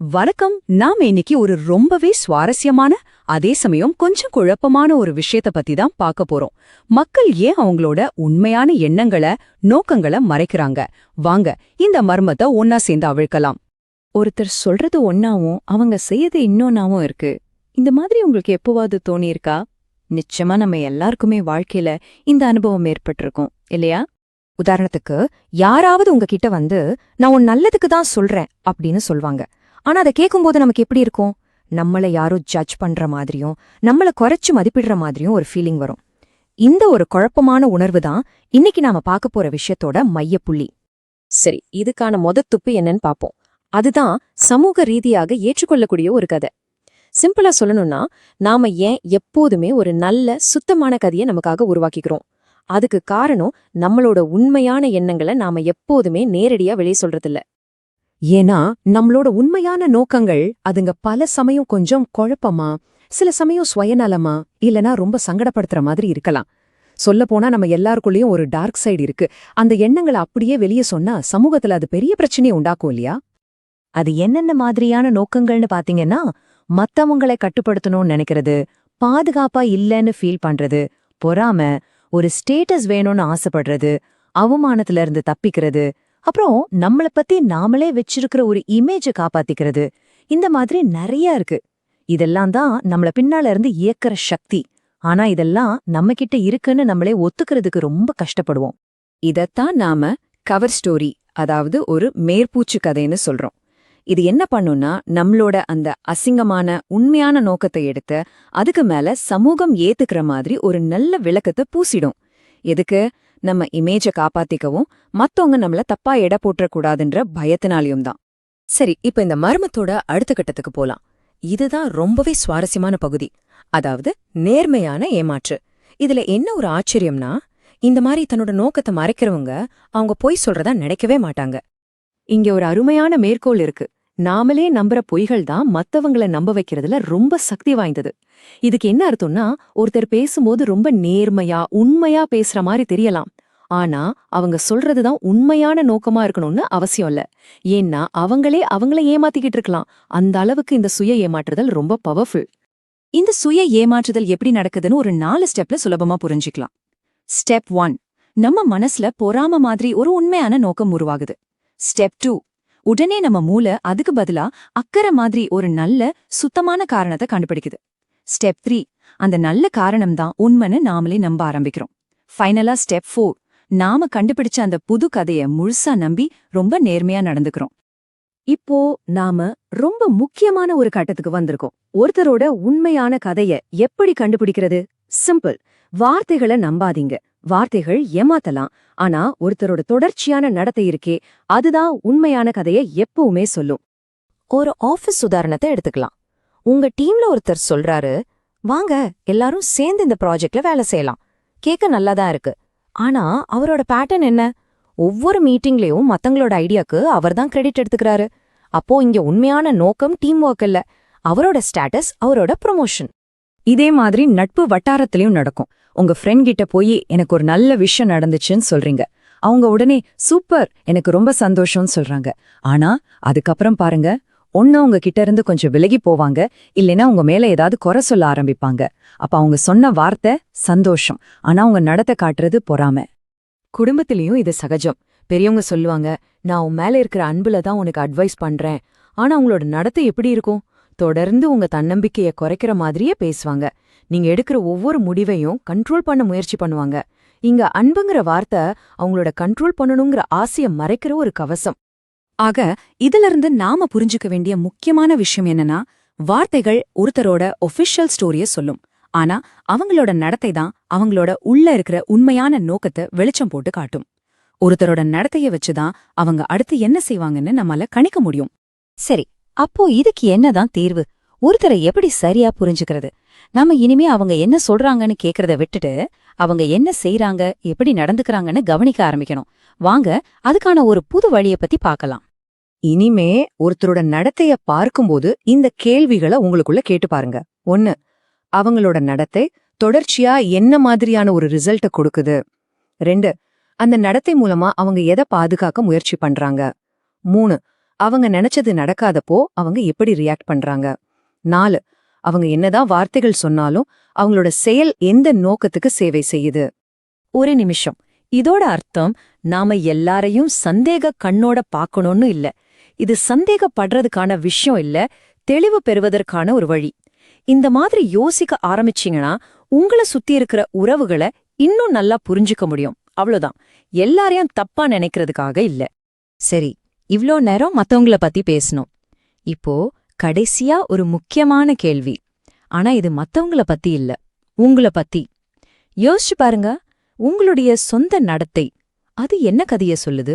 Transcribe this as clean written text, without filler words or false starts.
வணக்கம். நாம இன்னைக்கு ஒரு ரொம்பவே சுவாரஸ்யமான அதே சமயம் கொஞ்சம் குழப்பமான ஒரு விஷயத்த பத்தி தான் பார்க்க போறோம். மக்கள் ஏன் அவங்களோட உண்மையான எண்ணங்களை, நோக்கங்களை மறைக்கிறாங்க? வாங்க இந்த மர்மத்தை ஒன்னா சேர்ந்து அவிழ்க்கலாம். ஒருத்தர் சொல்றது ஒன்னாவும் அவங்க செய்யறது இன்னொன்னாவும் இருக்கு. இந்த மாதிரி உங்களுக்கு எப்போவாது தோணியிருக்கா? நிச்சயமா நம்ம எல்லாருக்குமே வாழ்க்கையில இந்த அனுபவம் ஏற்பட்டிருக்கும் இல்லையா? உதாரணத்துக்கு, யாராவது உங்ககிட்ட வந்து நான் உன் நல்லதுக்கு தான் சொல்றேன் அப்படின்னு சொல்வாங்க. ஆனா அதை கேட்கும்போது நமக்கு எப்படி இருக்கும்? நம்மள யாரோ ஜட்ஜ் பண்ற மாதிரியும் நம்மள குறைச்சு மதிப்பிடுற மாதிரியும் ஒரு ஃபீலிங் வரும். இந்த ஒரு குழப்பமான உணர்வு தான் இன்னைக்கு நாம பார்க்க போற விஷயத்தோட மையப்புள்ளி. சரி, இதுக்கான துப்பு என்னன்னு பாப்போம். அதுதான் சமூக ரீதியாக ஏற்றுக்கொள்ளக்கூடிய ஒரு கதை. சிம்பிளா சொல்லணும்னா, நாம ஏன் எப்போதுமே ஒரு நல்ல சுத்தமான கதையை நமக்காக உருவாக்கிக்கிறோம்? அதுக்கு காரணம் நம்மளோட உண்மையான எண்ணங்களை நாம எப்போதுமே நேரடியா வெளியே சொல்றதில்ல. ஏன்னா நம்மளோட உண்மையான நோக்கங்கள் அதுங்க பல சமயம் கொஞ்சம் குழப்பமா, சில சமயம் சுயநலமா, இல்லனா ரொம்ப சங்கடப்படுத்துற மாதிரி இருக்கலாம். சொல்லப்போனா நம்ம எல்லாருக்குள்ளேயும் ஒரு டார்க் சைடு இருக்கு. அந்த எண்ணங்களை அப்படியே வெளியே சொன்னா சமூகத்துல அது பெரிய பிரச்சனையை உண்டாக்கும் இல்லையா? அது என்னென்ன மாதிரியான நோக்கங்கள்னு பாத்தீங்கன்னா, மத்தவங்களை கட்டுப்படுத்தணும்னு நினைக்கிறது, பாதுகாப்பா இல்லைன்னு ஃபீல் பண்றது, பொறாம, ஒரு ஸ்டேட்டஸ் வேணும்னு ஆசைப்படுறது, அவமானத்துல இருந்து தப்பிக்கிறது, அப்புறம் நம்மள பத்தி நாமளே வச்சிருக்கிற ஒரு இமேஜ காப்பாத்திக்கிறது. இந்த மாதிரி நிறைய இருக்கு. இதெல்லாம் தான் நம்மள பின்னால இருந்து இயக்கிற சக்தி. ஆனா இதெல்லாம் நம்ம கிட்ட இருக்குன்னு நம்மளே ஒத்துக்கிறதுக்கு ரொம்ப கஷ்டப்படுவோம். இதத்தான் நாம கவர் ஸ்டோரி, அதாவது ஒரு மேற்பூச்சு கதைன்னு சொல்றோம். இது என்ன பண்ணும்னா, நம்மளோட அந்த அசிங்கமான உண்மையான நோக்கத்தை எடுத்து அதுக்கு மேல சமூகம் ஏத்துக்கிற மாதிரி ஒரு நல்ல விளக்கத்தை பூசிடும். எதுக்கு? நம்ம இமேஜ காப்பாத்திக்கவும், மத்தவங்க நம்மள தப்பா எடை போட்டுறக்கூடாதுன்ற பயத்தினாலையும் தான். சரி, இப்ப இந்த மர்மத்தோட அடுத்த கட்டத்துக்கு போலாம். இதுதான் ரொம்பவே சுவாரஸ்யமான பகுதி. அதாவது நேர்மையான ஏமாற்று. இதுல என்ன ஒரு ஆச்சரியம்னா, இந்த மாதிரி தன்னோட நோக்கத்தை மறைக்கிறவங்க அவங்க பொய் சொல்றதா நினைக்கவே மாட்டாங்க. இங்க ஒரு அருமையான மேற்கோள் இருக்கு. நாமளே நம்புற பொய்கள் தான் மத்தவங்கள நம்ப வைக்கிறதுல ரொம்ப சக்தி வாய்ந்தது. இதுக்கு என்ன அர்த்தம்னா, ஒருத்தர் பேசும்போது ரொம்ப நேர்மையா, உண்மையா பேசுற மாதிரி தெரியலாம். ஆனா அவங்க சொல்றதுதான் உண்மையான நோக்கமா இருக்கணும்னு அவசியம் இல்ல. ஏன்னா அவங்களே ஏமாத்திக்கிட்டு இருக்கலாம். அந்த அளவுக்கு இந்த சுய ஏமாற்றுதல் ரொம்ப பவர்ஃபுல். இந்த சுய ஏமாற்றுதல் எப்படி நடக்குதுன்னு ஒரு 4 ஸ்டெப்ல சுலபமா புரிஞ்சுக்கலாம். ஸ்டெப் 1, நம்ம மனசுல பொறாம மாதிரி ஒரு உண்மையான நோக்கம் உருவாகுது. ஸ்டெப் 2, உடனே நம்ம மூளை அதுக்கு பதிலா அக்கறை மாதிரி ஒரு நல்ல சுத்தமான காரணத்தை கண்டுபிடிக்குது. ஸ்டெப் 3, அந்த நல்ல காரணம் தான் உண்மைன்னு நாமளே நம்ப ஆரம்பிக்கிறோம். ஃபைனலா ஸ்டெப் 4, நாம கண்டுபிடிச்ச அந்த புது கதைய முழுசா நம்பி ரொம்ப நேர்மையா நடந்துக்கிறோம். இப்போ நாம ரொம்ப முக்கியமான ஒரு கட்டத்துக்கு வந்திருக்கோம். ஒருத்தரோட உண்மையான கதைய எப்படி கண்டுபிடிக்கிறது? சிம்பிள். வார்த்தைகளை நம்பாதீங்க. வார்த்தைகள் ஏமாத்தலாம். ஆனா ஒருத்தரோட தொடர்ச்சியான நடத்தை இருக்கே, அதுதான் உண்மையான கதையை எப்பவுமே சொல்லும். ஒரு ஆபீஸ் உதாரணத்தை எடுத்துக்கலாம். உங்க டீம்ல ஒருத்தர் சொல்றாரு, வாங்க எல்லாரும் சேர்ந்து இந்த ப்ராஜெக்ட்ல வேலை செய்யலாம். கேட்க நல்லாதான் இருக்கு. ஆனா அவரோட பேட்டர்ன் என்ன? ஒவ்வொரு மீட்டிங்லயும் மத்தங்களோட ஐடியாக்கு அவர்தான் கிரெடிட் எடுத்துக்கிறாரு. அப்போ இங்க உண்மையான நோக்கம் டீம் ஒர்க் இல்ல, அவரோட ஸ்டேட்டஸ், அவரோட ப்ரமோஷன். இதே மாதிரி நட்பு வட்டாரத்திலயும் நடக்கும். உங்க ஃப்ரெண்ட் கிட்ட போய் எனக்கு ஒரு நல்ல விஷயம் நடந்துச்சுன்னு சொல்றீங்க. அவங்க உடனே சூப்பர், எனக்கு ரொம்ப சந்தோஷம்னு சொல்றாங்க. ஆனா அதுக்கப்புறம் பாருங்க, ஒன்னு உங்க கிட்ட இருந்து கொஞ்சம் விலகி போவாங்க, இல்லைன்னா உங்க மேல ஏதாவது குறை சொல்ல ஆரம்பிப்பாங்க. அப்ப அவங்க சொன்ன வார்த்தை சந்தோஷம், ஆனா உங்க நடத்தை காட்டுறது பொறாம. குடும்பத்திலயும் இது சகஜம். பெரியவங்க சொல்லுவாங்க, நான் உன் மேல இருக்கிற அன்புல தான் உனக்கு அட்வைஸ் பண்றேன். ஆனா உங்களோட நடத்தை எப்படி இருக்கும்? தொடர்ந்து உங்க தன்னம்பிக்கைய குறைக்கிற மாதிரியே பேசுவாங்க. நீங்க எடுக்கிற ஒவ்வொரு முடிவையும் கண்ட்ரோல் பண்ண முயற்சி பண்ணுவாங்க. இங்க அன்புங்கிற வார்த்தை அவங்களோட கண்ட்ரோல் பண்ணணுங்கிற ஆசைய மறைக்கிற ஒரு கவசம். ஆக இதிலிருந்து நாம புரிஞ்சுக்க வேண்டிய முக்கியமான விஷயம் என்னன்னா, வார்த்தைகள் ஒருத்தரோட ஒபிஷியல் ஸ்டோரிய சொல்லும். ஆனா அவங்களோட நடத்தை தான் அவங்களோட உள்ள இருக்கிற உண்மையான நோக்கத்தை வெளிச்சம் போட்டு காட்டும். ஒருத்தரோட நடத்தைய வச்சுதான் அவங்க அடுத்து என்ன செய்வாங்கன்னு நம்மால கணிக்க முடியும். சரி, அப்போ இதுக்கு என்னதான் தீர்வு? ஒருத்தரை எப்படி சரியா புரிஞ்சுக்கிறது? நம்ம இனிமே அவங்க என்ன சொல்றாங்கன்னு கேக்குறத விட்டுட்டு அவங்க என்ன செய்றாங்க, எப்படி நடந்துக்கிறாங்கன்னு கவனிக்க ஆரம்பிக்கணும். வாங்க அதுக்கான ஒரு புது வழிய பத்தி பார்க்கலாம். இனிமே ஒருத்தரோட நடத்தைய பார்க்கும்போது இந்த கேள்விகளை உங்களுக்குள்ள கேட்டு பாருங்க. 1, அவங்களோட நடத்தை தொடர்ச்சியா என்ன மாதிரியான ஒரு ரிசல்ட்ட கொடுக்குது? 2, அந்த நடத்தை மூலமா அவங்க எதை பாதுகாக்க முயற்சி பண்றாங்க? 3, அவங்க நினைச்சது நடக்காதப்போ அவங்க எப்படி ரியாக்ட் பண்றாங்க. 4 அவங்க என்னதான் வார்த்தைகள் சொன்னாலும் அவங்களோட செயல் எந்த நோக்கத்துக்கு சேவை செய்யுது. ஒரு நிமிஷம். இதோட அர்த்தம் நாம எல்லாரையும் சந்தேக கண்ணோட பார்க்கணும்னு இல்ல. இது சந்தேகப்படுறதுக்கான விஷயம் இல்ல, தெளிவு பெறுவதற்கான ஒரு வழி. இந்த மாதிரி யோசிக்க ஆரம்பிச்சீங்கன்னா உங்கள சுத்தி இருக்கிற உறவுகளை இன்னும் நல்லா புரிஞ்சுக்க முடியும். அவ்வளவுதான். எல்லாரையும் தப்பா நினைக்கிறதுக்காக இல்ல. சரி, இவ்ளோ நேரம் மத்தவங்கள பத்தி பேசணும். இப்போ கடைசியா ஒரு முக்கியமான கேள்வி. ஆனா இது மத்தவங்கள பத்தி இல்ல, உங்கள பத்தி. யோசிச்சு பாருங்க, உங்களுடைய சொந்த நடத்தை அது என்ன கதைய சொல்லுது?